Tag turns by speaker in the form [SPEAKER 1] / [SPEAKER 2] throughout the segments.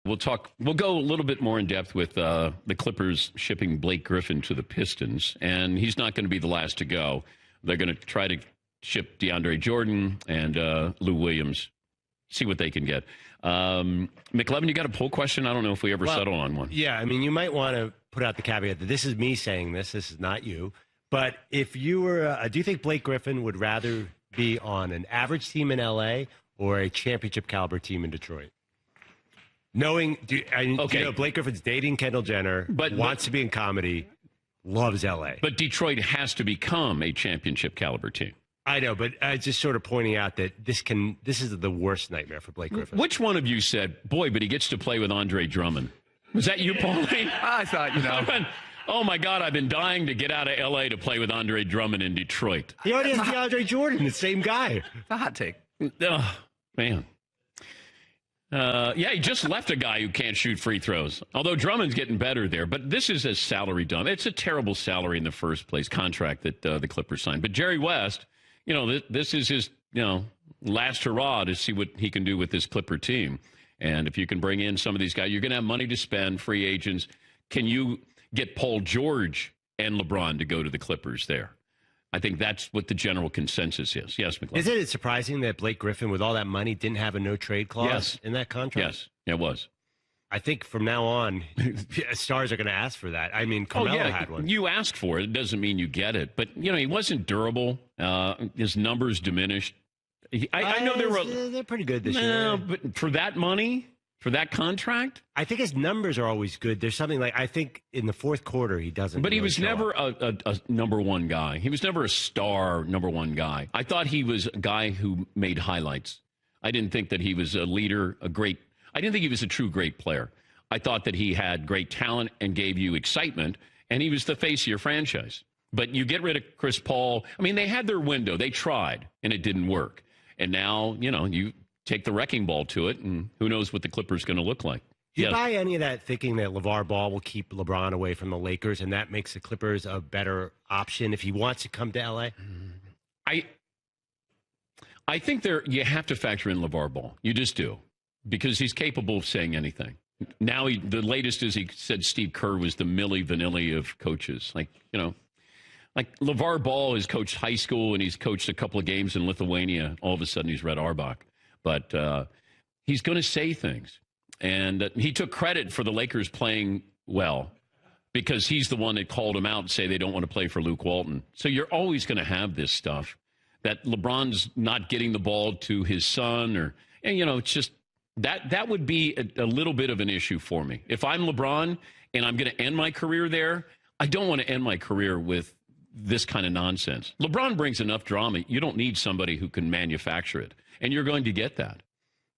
[SPEAKER 1] We'll go a little bit more in depth with the Clippers shipping Blake Griffin to the Pistons, and he's not going to be the last to go. They're going to try to ship DeAndre Jordan and Lou Williams, see what they can get. McLevin, you got a poll question? I don't know if we ever settled on one.
[SPEAKER 2] Yeah, I mean, you might want to put out the caveat that this is me saying this is not you. But if you were, do you think Blake Griffin would rather be on an average team in L.A. or a championship caliber team in Detroit? Knowing, you know, Blake Griffin's dating Kendall Jenner, wants to be in comedy, loves L.A.
[SPEAKER 1] But Detroit has to become a championship caliber team.
[SPEAKER 2] I know, but just sort of pointing out that this is the worst nightmare for Blake Griffin.
[SPEAKER 1] Which one of you said, boy, but he gets to play with Andre Drummond? Was that you, Pauline?
[SPEAKER 3] I thought,
[SPEAKER 1] oh, my God, I've been dying to get out of L.A. to play with Andre Drummond in Detroit.
[SPEAKER 2] He already has DeAndre Jordan, the same guy.
[SPEAKER 3] It's a hot take.
[SPEAKER 1] Oh, man. He just left a guy who can't shoot free throws. Although Drummond's getting better there. But this is a salary dump. It's a terrible salary in the first place, contract that the Clippers signed. But Jerry West, this is his, last hurrah to see what he can do with this Clipper team. And if you can bring in some of these guys, you're going to have money to spend, free agents. Can you get Paul George and LeBron to go to the Clippers there? I think that's what the general consensus is. Yes, McLean.
[SPEAKER 2] Isn't it surprising that Blake Griffin, with all that money, didn't have a no-trade clause in that contract?
[SPEAKER 1] Yes, it was.
[SPEAKER 2] I think from now on, stars are going to ask for that. I mean, Carmelo had one.
[SPEAKER 1] You ask for it. It doesn't mean you get it. But, he wasn't durable. His numbers diminished. I know
[SPEAKER 2] they're pretty good this year.
[SPEAKER 1] But for that money, for that contract?
[SPEAKER 2] I think his numbers are always good. There's something like, I think in the fourth quarter he doesn't.
[SPEAKER 1] But he was never a number one guy. He was never a star number one guy. I thought he was a guy who made highlights. I didn't think that he was a leader, I didn't think he was a true great player. I thought that he had great talent and gave you excitement, and he was the face of your franchise. But you get rid of Chris Paul. I mean, they had their window. They tried, and it didn't work. And now, you take the wrecking ball to it, and who knows what the Clippers going to look like.
[SPEAKER 2] Do you buy any of that thinking that LeVar Ball will keep LeBron away from the Lakers, and that makes the Clippers a better option if he wants to come to L.A.?
[SPEAKER 1] I think you have to factor in LeVar Ball. You just do, because he's capable of saying anything. Now, the latest is he said Steve Kerr was the Milli Vanilli of coaches. Like LeVar Ball has coached high school, and he's coached a couple of games in Lithuania. All of a sudden, he's Red Auerbach. But he's going to say things. And he took credit for the Lakers playing well because he's the one that called him out and say they don't want to play for Luke Walton. So you're always going to have this stuff that LeBron's not getting the ball to his son. It's just that would be a little bit of an issue for me. If I'm LeBron and I'm going to end my career there, I don't want to end my career with this kind of nonsense. LeBron brings enough drama. You don't need somebody who can manufacture it. And you're going to get that.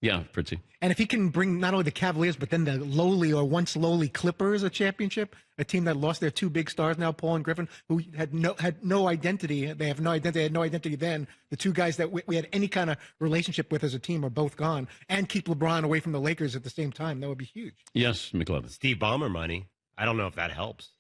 [SPEAKER 1] Yeah, Fritzy.
[SPEAKER 4] And if he can bring not only the Cavaliers, but then the lowly or once lowly Clippers a championship, a team that lost their two big stars now, Paul and Griffin, who had no identity. They have no identity. They had no identity then. The two guys that we had any kind of relationship with as a team are both gone. And keep LeBron away from the Lakers at the same time. That would be huge.
[SPEAKER 1] Yes, McLevin.
[SPEAKER 2] Steve Ballmer money. I don't know if that helps.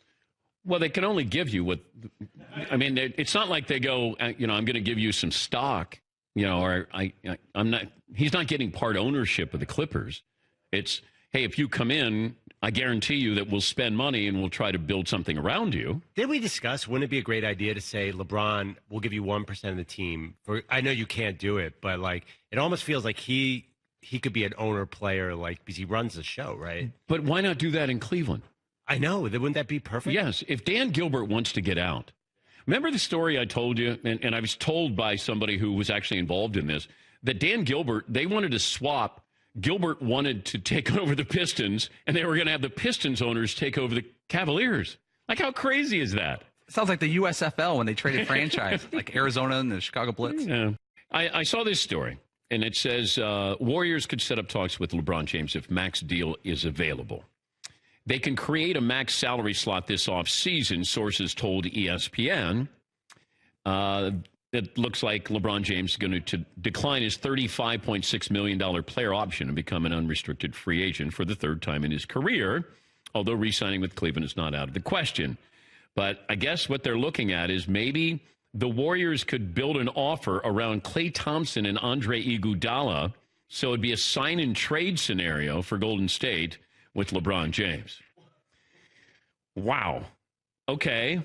[SPEAKER 1] Well, they can only give you what – I mean, it's not like they go, I'm going to give you some stock. Or I'm not. He's not getting part ownership of the Clippers. It's, hey, if you come in, I guarantee you that we'll spend money and we'll try to build something around you.
[SPEAKER 2] Did we discuss? Wouldn't it be a great idea to say, LeBron, we'll give you 1% of the team? I know you can't do it, but it almost feels like he could be an owner player, because he runs the show, right?
[SPEAKER 1] But why not do that in Cleveland?
[SPEAKER 2] I know. Wouldn't that be perfect?
[SPEAKER 1] Yes. If Dan Gilbert wants to get out. Remember the story I told you, and I was told by somebody who was actually involved in this, that Dan Gilbert, they wanted to swap. Gilbert wanted to take over the Pistons, and they were going to have the Pistons owners take over the Cavaliers. How crazy is that?
[SPEAKER 3] Sounds like the USFL when they traded franchise, like Arizona and the Chicago Blitz.
[SPEAKER 1] Yeah. I saw this story, and it says Warriors could set up talks with LeBron James if max deal is available. They can create a max salary slot this offseason, sources told ESPN. It looks like LeBron James is going to decline his $35.6 million player option and become an unrestricted free agent for the third time in his career, although re-signing with Cleveland is not out of the question. But I guess what they're looking at is maybe the Warriors could build an offer around Klay Thompson and Andre Iguodala So it'd be a sign and trade scenario for Golden State with LeBron James. Wow. Okay.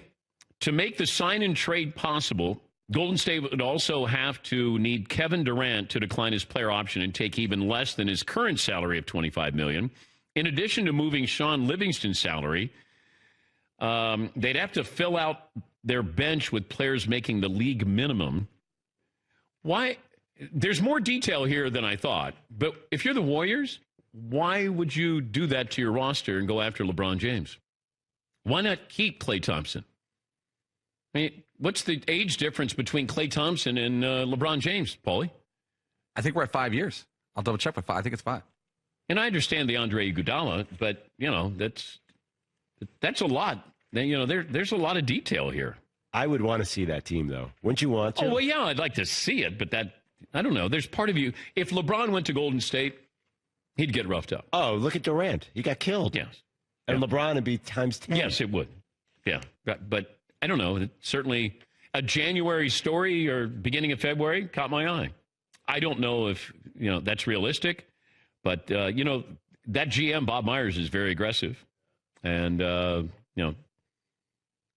[SPEAKER 1] To make the sign and trade possible, Golden State would also have to need Kevin Durant to decline his player option and take even less than his current salary of $25 million. In addition to moving Sean Livingston's salary, they'd have to fill out their bench with players making the league minimum. Why? There's more detail here than I thought. But if you're the Warriors, why would you do that to your roster and go after LeBron James? Why not keep Klay Thompson? I mean, what's the age difference between Klay Thompson and LeBron James, Paulie?
[SPEAKER 3] I think we're at 5 years. I'll double check with 5. I think it's 5.
[SPEAKER 1] And I understand the Andre Iguodala, but, that's a lot. There's a lot of detail here.
[SPEAKER 2] I would want to see that team, though. Wouldn't you want to?
[SPEAKER 1] Oh, well, yeah, I'd like to see it, but I don't know. There's part of you. If LeBron went to Golden State, he'd get roughed up.
[SPEAKER 2] Oh, look at Durant. He got killed.
[SPEAKER 1] Yes.
[SPEAKER 2] And LeBron would be times 10.
[SPEAKER 1] Yes, it would. Yeah. But I don't know. Certainly a January story or beginning of February caught my eye. I don't know if, that's realistic. But, that GM, Bob Myers, is very aggressive. And,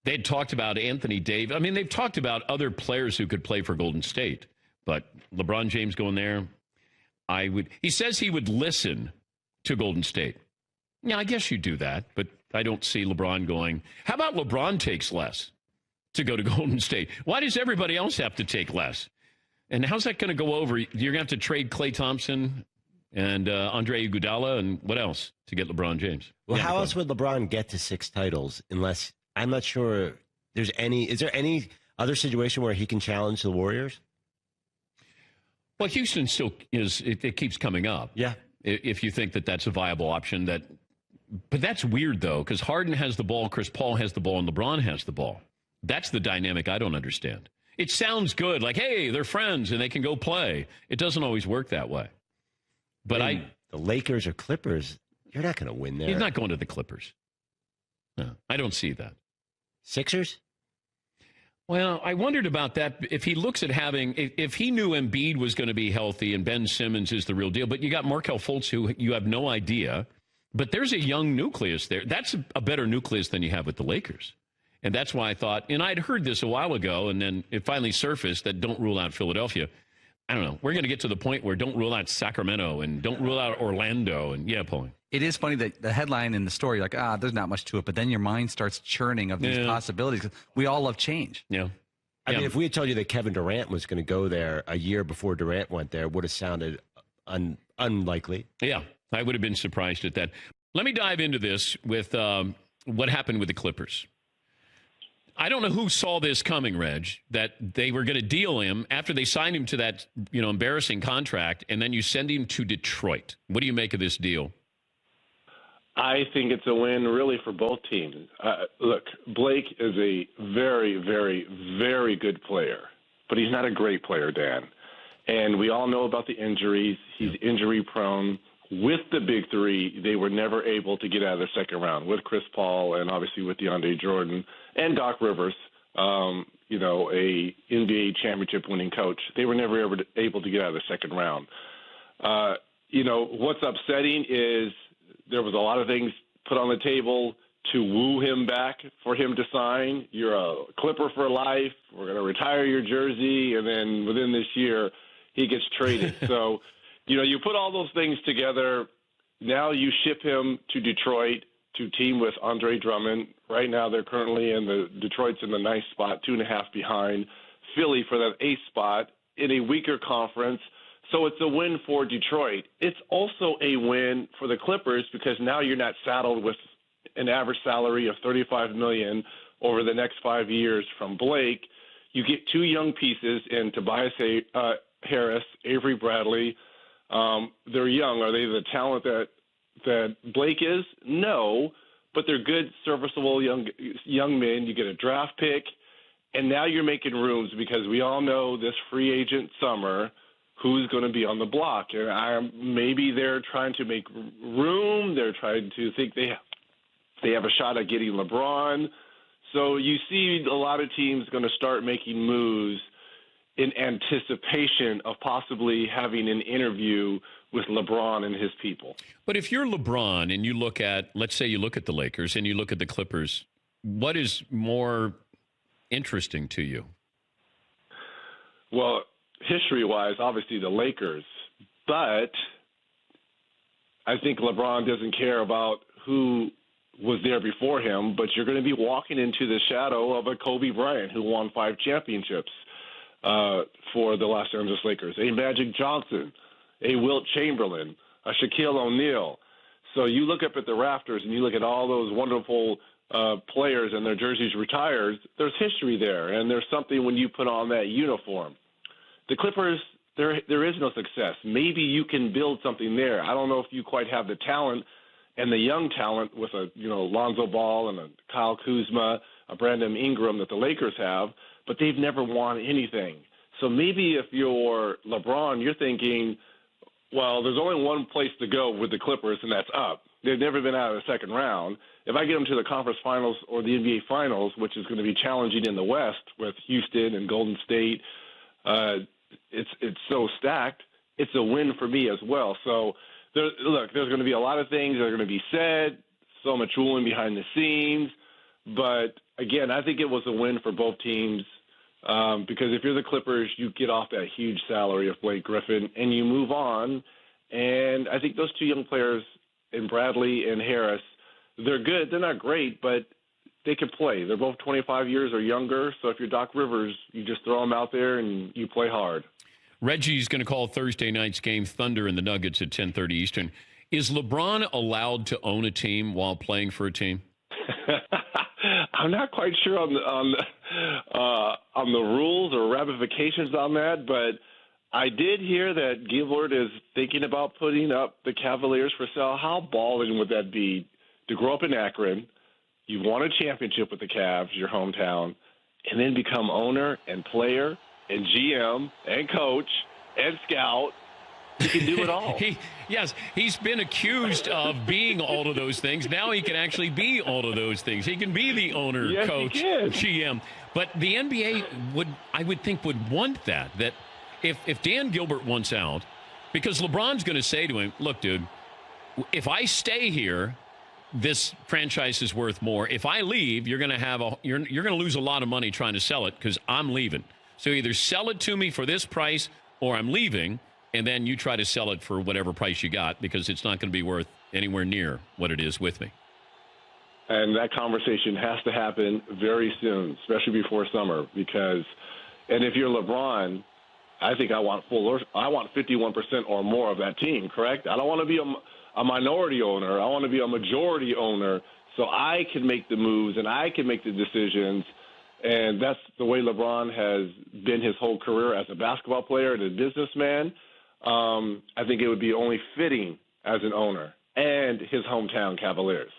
[SPEAKER 1] they'd talked about Anthony Davis. I mean, they've talked about other players who could play for Golden State. But LeBron James going there, he says he would listen to Golden State. Yeah, I guess you do that. But I don't see LeBron going, how about LeBron takes less to go to Golden State? Why does everybody else have to take less? And how's that going to go over? You're going to have to trade Klay Thompson and Andre Iguodala and what else to get LeBron James?
[SPEAKER 2] Well, how else would LeBron get to 6 titles unless I'm not sure is there any other situation where he can challenge the Warriors?
[SPEAKER 1] Well, Houston still is, it keeps coming up.
[SPEAKER 2] Yeah.
[SPEAKER 1] If you think that that's a viable option, but that's weird though, because Harden has the ball, Chris Paul has the ball, and LeBron has the ball. That's the dynamic I don't understand. It sounds good, like, hey, they're friends and they can go play. It doesn't always work that way. But
[SPEAKER 2] the Lakers or Clippers, you're not going to win there.
[SPEAKER 1] He's not going to the Clippers. No, I don't see that.
[SPEAKER 2] Sixers?
[SPEAKER 1] Well, I wondered about that. If he looks at if he knew Embiid was going to be healthy and Ben Simmons is the real deal, but you got Markelle Fultz, who you have no idea. But there's a young nucleus there. That's a better nucleus than you have with the Lakers. And that's why I thought, and I'd heard this a while ago, and then it finally surfaced that don't rule out Philadelphia. I don't know. We're going to get to the point where don't rule out Sacramento and don't rule out Orlando. And yeah, Paulie.
[SPEAKER 3] It is funny that the headline in the story, like, there's not much to it. But then your mind starts churning of these possibilities. We all love change.
[SPEAKER 1] Yeah.
[SPEAKER 2] I mean, if we had told you that Kevin Durant was going to go there a year before Durant went there, it would have sounded unlikely.
[SPEAKER 1] Yeah, I would have been surprised at that. Let me dive into this with what happened with the Clippers. I don't know who saw this coming, Reg, that they were going to deal him after they signed him to that, embarrassing contract, and then you send him to Detroit. What do you make of this deal?
[SPEAKER 5] I think it's a win, really, for both teams. Look, Blake is a very, very, very good player, but he's not a great player, Dan. And we all know about the injuries. He's injury-prone. With the big three, they were never able to get out of the second round with Chris Paul and obviously with DeAndre Jordan and Doc Rivers, a NBA championship-winning coach. They were never able to get out of the second round. What's upsetting is there was a lot of things put on the table to woo him back for him to sign. You're a Clipper for life. We're going to retire your jersey. And then within this year, he gets traded. So, you put all those things together. Now you ship him to Detroit to team with Andre Drummond. Right now they're currently Detroit's in the 9th spot, 2.5 behind Philly for that 8th spot in a weaker conference. So it's a win for Detroit. It's also a win for the Clippers because now you're not saddled with an average salary of $35 million over the next 5 years from Blake. You get 2 young pieces in Tobias Harris, Avery Bradley. They're young. Are they the talent that Blake is? No, but they're good, serviceable young men. You get a draft pick, and now you're making rooms because we all know this free agent summer who's going to be on the block. And maybe they're trying to make room. They're trying to think they have a shot at getting LeBron. So you see a lot of teams going to start making moves in anticipation of possibly having an interview with LeBron and his people.
[SPEAKER 1] But if you're LeBron and you look at, let's say you look at the Lakers and you look at the Clippers, what is more interesting to you?
[SPEAKER 5] Well, history-wise, obviously the Lakers. But I think LeBron doesn't care about who was there before him, but you're going to be walking into the shadow of a Kobe Bryant who won 5 championships for the Los Angeles Lakers, a Magic Johnson, a Wilt Chamberlain, a Shaquille O'Neal. So you look up at the rafters and you look at all those wonderful players and their jerseys retired. There's history there, and there's something when you put on that uniform. The Clippers, there is no success. Maybe you can build something there. I don't know if you quite have the talent and the young talent with a Lonzo Ball and a Kyle Kuzma, a Brandon Ingram that the Lakers have, but they've never won anything. So maybe if you're LeBron, you're thinking, well, there's only one place to go with the Clippers, and that's up. They've never been out of the second round. If I get them to the conference finals or the NBA finals, which is going to be challenging in the West with Houston and Golden State, it's so stacked. It's a win for me as well. So, there's going to be a lot of things that are going to be said, so much ruling behind the scenes. But, again, I think it was a win for both teams because if you're the Clippers, you get off that huge salary of Blake Griffin and you move on. And I think those two young players, in Bradley and Harris, they're good. They're not great, but they can play. They're both 25 years or younger. So if you're Doc Rivers, you just throw them out there and you play hard.
[SPEAKER 1] Reggie's going to call Thursday night's game Thunder and the Nuggets at 10:30 Eastern. Is LeBron allowed to own a team while playing for a team?
[SPEAKER 5] I'm not quite sure on the rules or ramifications on that, but I did hear that Gilbert is thinking about putting up the Cavaliers for sale. How balling would that be to grow up in Akron, you've won a championship with the Cavs, your hometown, and then become owner and player and GM and coach and scout? He can do it all.
[SPEAKER 1] He's been accused of being all of those things. Now he can actually be all of those things. He can be the owner, coach, GM. But the NBA I would think would want that if Dan Gilbert wants out, because LeBron's going to say to him, look, dude, if I stay here, this franchise is worth more. If I leave, you're going to lose a lot of money trying to sell it because I'm leaving. So either sell it to me for this price or I'm leaving, and then you try to sell it for whatever price you got because it's not going to be worth anywhere near what it is with me.
[SPEAKER 5] And that conversation has to happen very soon, especially before summer, because if you're LeBron, I think I want 51% or more of that team, correct? I don't want to be a minority owner. I want to be a majority owner so I can make the moves and I can make the decisions. And that's the way LeBron has been his whole career as a basketball player and a businessman. I think it would be only fitting as an owner and his hometown Cavaliers.